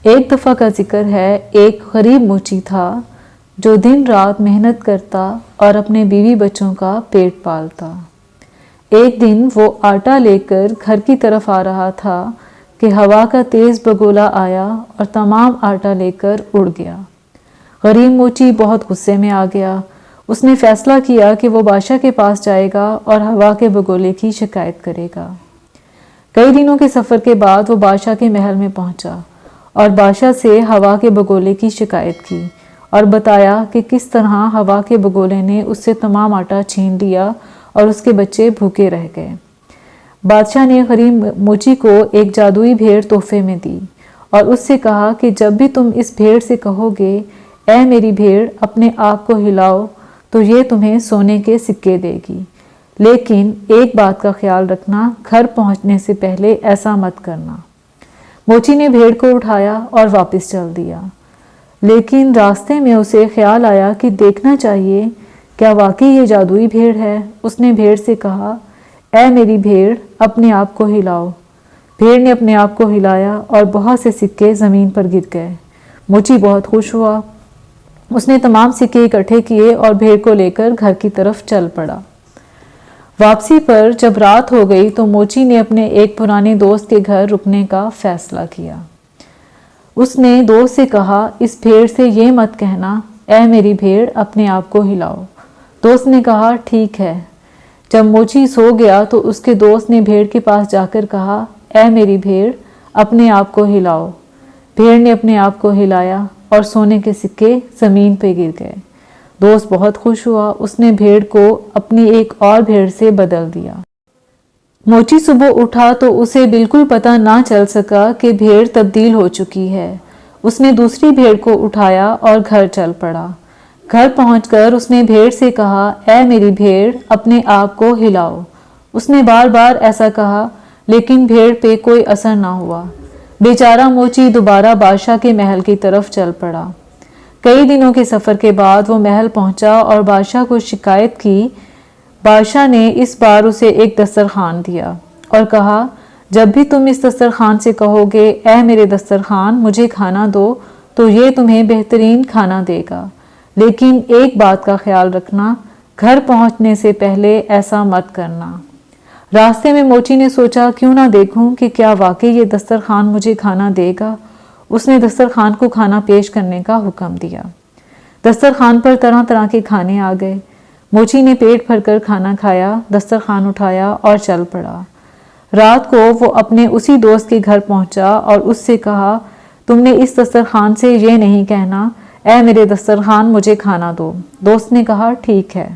ایک دفعہ کا ذکر ہے، ایک غریب موچی تھا جو دن رات محنت کرتا اور اپنے بیوی بچوں کا پیٹ پالتا۔ ایک دن وہ آٹا لے کر گھر کی طرف آ رہا تھا کہ ہوا کا تیز بگولا آیا اور تمام آٹا لے کر اڑ گیا۔ غریب موچی بہت غصے میں آ گیا۔ اس نے فیصلہ کیا کہ وہ بادشاہ کے پاس جائے گا اور ہوا کے بگولے کی شکایت کرے گا۔ کئی دنوں کے سفر کے بعد وہ بادشاہ کے محل میں پہنچا اور بادشاہ سے ہوا کے بگولے کی شکایت کی اور بتایا کہ کس طرح ہوا کے بگولے نے اس سے تمام آٹا چھین لیا اور اس کے بچے بھوکے رہ گئے۔ بادشاہ نے غریب موچی کو ایک جادوئی بھیڑ تحفے میں دی اور اس سے کہا کہ جب بھی تم اس بھیڑ سے کہو گے اے میری بھیڑ اپنے آپ کو ہلاؤ تو یہ تمہیں سونے کے سکے دے گی، لیکن ایک بات کا خیال رکھنا، گھر پہنچنے سے پہلے ایسا مت کرنا۔ موچی نے بھیڑ کو اٹھایا اور واپس چل دیا، لیکن راستے میں اسے خیال آیا کہ دیکھنا چاہیے کیا واقعی یہ جادوئی بھیڑ ہے۔ اس نے بھیڑ سے کہا اے میری بھیڑ اپنے آپ کو ہلاؤ۔ بھیڑ نے اپنے آپ کو ہلایا اور بہت سے سکے زمین پر گر گئے۔ موچی بہت خوش ہوا۔ اس نے تمام سکے اکٹھے کیے اور بھیڑ کو لے کر گھر کی طرف چل پڑا۔ واپسی پر جب رات ہو گئی تو موچی نے اپنے ایک پرانے دوست کے گھر رکنے کا فیصلہ کیا۔ اس نے دوست سے کہا اس بھیڑ سے یہ مت کہنا اے میری بھیڑ اپنے آپ کو ہلاؤ۔ دوست نے کہا ٹھیک ہے۔ جب موچی سو گیا تو اس کے دوست نے بھیڑ کے پاس جا کر کہا اے میری بھیڑ اپنے آپ کو ہلاؤ۔ بھیڑ نے اپنے آپ کو ہلایا اور سونے کے سکے زمین پہ گر گئے۔ دوست بہت خوش ہوا۔ اس نے بھیڑ کو اپنی ایک اور بھیڑ سے بدل دیا۔ موچی صبح اٹھا تو اسے بالکل پتہ نہ چل سکا کہ بھیڑ تبدیل ہو چکی ہے۔ اس نے دوسری بھیڑ کو اٹھایا اور گھر چل پڑا۔ گھر پہنچ کر اس نے بھیڑ سے کہا اے میری بھیڑ اپنے آپ کو ہلاؤ۔ اس نے بار بار ایسا کہا لیکن بھیڑ پہ کوئی اثر نہ ہوا۔ بیچارہ موچی دوبارہ بادشاہ کے محل کی طرف چل پڑا۔ کئی دنوں کے سفر کے بعد وہ محل پہنچا اور بادشاہ کو شکایت کی۔ بادشاہ نے اس بار اسے ایک دسترخوان دیا اور کہا جب بھی تم اس دسترخوان سے کہو گے اے میرے دسترخوان مجھے کھانا دو تو یہ تمہیں بہترین کھانا دے گا، لیکن ایک بات کا خیال رکھنا، گھر پہنچنے سے پہلے ایسا مت کرنا۔ راستے میں موچی نے سوچا کیوں نہ دیکھوں کہ کیا واقعی یہ دسترخوان مجھے کھانا دے گا۔ اس نے دسترخوان کو کھانا پیش کرنے کا حکم دیا۔ دسترخوان پر طرح طرح کے کھانے آ گئے۔ موچی نے پیٹ بھر کر کھانا کھایا، دسترخوان اٹھایا اور چل پڑا۔ رات کو وہ اپنے اسی دوست کے گھر پہنچا اور اس سے کہا تم نے اس دسترخوان سے یہ نہیں کہنا اے میرے دسترخوان مجھے کھانا دو۔ دوست نے کہا ٹھیک ہے۔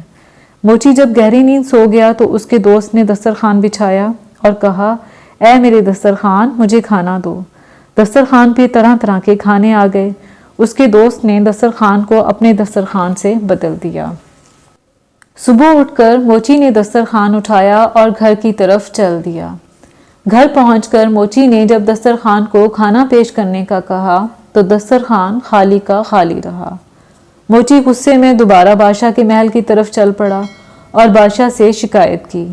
موچی جب گہری نیند سو گیا تو اس کے دوست نے دسترخوان بچھایا اور کہا اے میرے دسترخوان مجھے کھانا دو۔ دسترخوان پہ طرح طرح کے کھانے آ گئے۔ اس کے دوست نے دسترخوان کو اپنے دسترخوان سے بدل دیا۔ صبح اٹھ کر موچی نے دسترخوان اٹھایا اور گھر کی طرف چل دیا۔ گھر پہنچ کر موچی نے جب دسترخوان کو کھانا پیش کرنے کا کہا تو دسترخوان خالی کا خالی رہا۔ موچی غصے میں دوبارہ بادشاہ کے محل کی طرف چل پڑا اور بادشاہ سے شکایت کی۔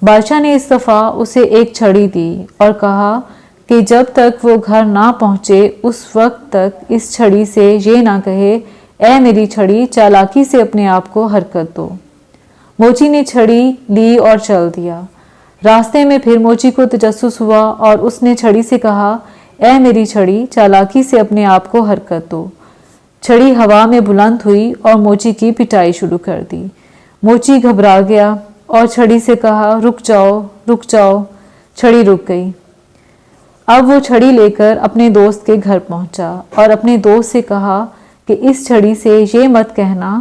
بادشاہ نے اس دفعہ اسے ایک چھڑی دی اور کہا کہ جب تک وہ گھر نہ پہنچے اس وقت تک اس چھڑی سے یہ نہ کہے اے میری چھڑی چالاکی سے اپنے آپ کو حرکت دو۔ موچی نے چھڑی لی اور چل دیا۔ راستے میں پھر موچی کو تجسس ہوا اور اس نے چھڑی سے کہا اے میری چھڑی چالاکی سے اپنے آپ کو حرکت دو۔ چھڑی ہوا میں بلند ہوئی اور موچی کی پٹائی شروع کر دی۔ موچی گھبرا گیا اور چھڑی سے کہا رک جاؤ رک جاؤ۔ چھڑی رک گئی۔ اب وہ چھڑی لے کر اپنے دوست کے گھر پہنچا اور اپنے دوست سے کہا کہ اس چھڑی سے یہ مت کہنا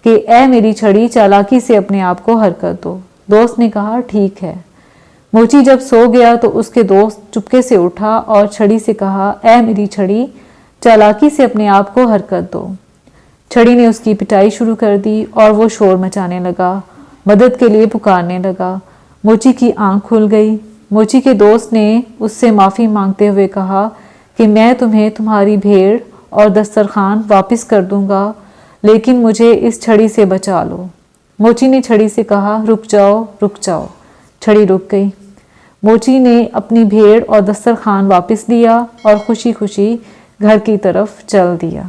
کہ اے میری چھڑی چالاکی سے اپنے آپ کو حرکت دو۔ دوست نے کہا ٹھیک ہے۔ موچی جب سو گیا تو اس کے دوست چپکے سے اٹھا اور چھڑی سے کہا اے میری چھڑی چالاکی سے اپنے آپ کو حرکت دو۔ چھڑی نے اس کی پٹائی شروع کر دی اور وہ شور مچانے لگا، مدد کے لیے پکارنے لگا۔ موچی کی آنکھ کھل گئی۔ موچی کے دوست نے اس سے معافی مانگتے ہوئے کہا کہ میں تمہیں تمہاری بھیڑ اور دسترخوان واپس کر دوں گا، لیکن مجھے اس چھڑی سے بچا لو۔ موچی نے چھڑی سے کہا رک جاؤ رک جاؤ۔ چھڑی رک گئی۔ موچی نے اپنی بھیڑ اور دسترخوان واپس لیا اور خوشی خوشی گھر کی طرف چل دیا۔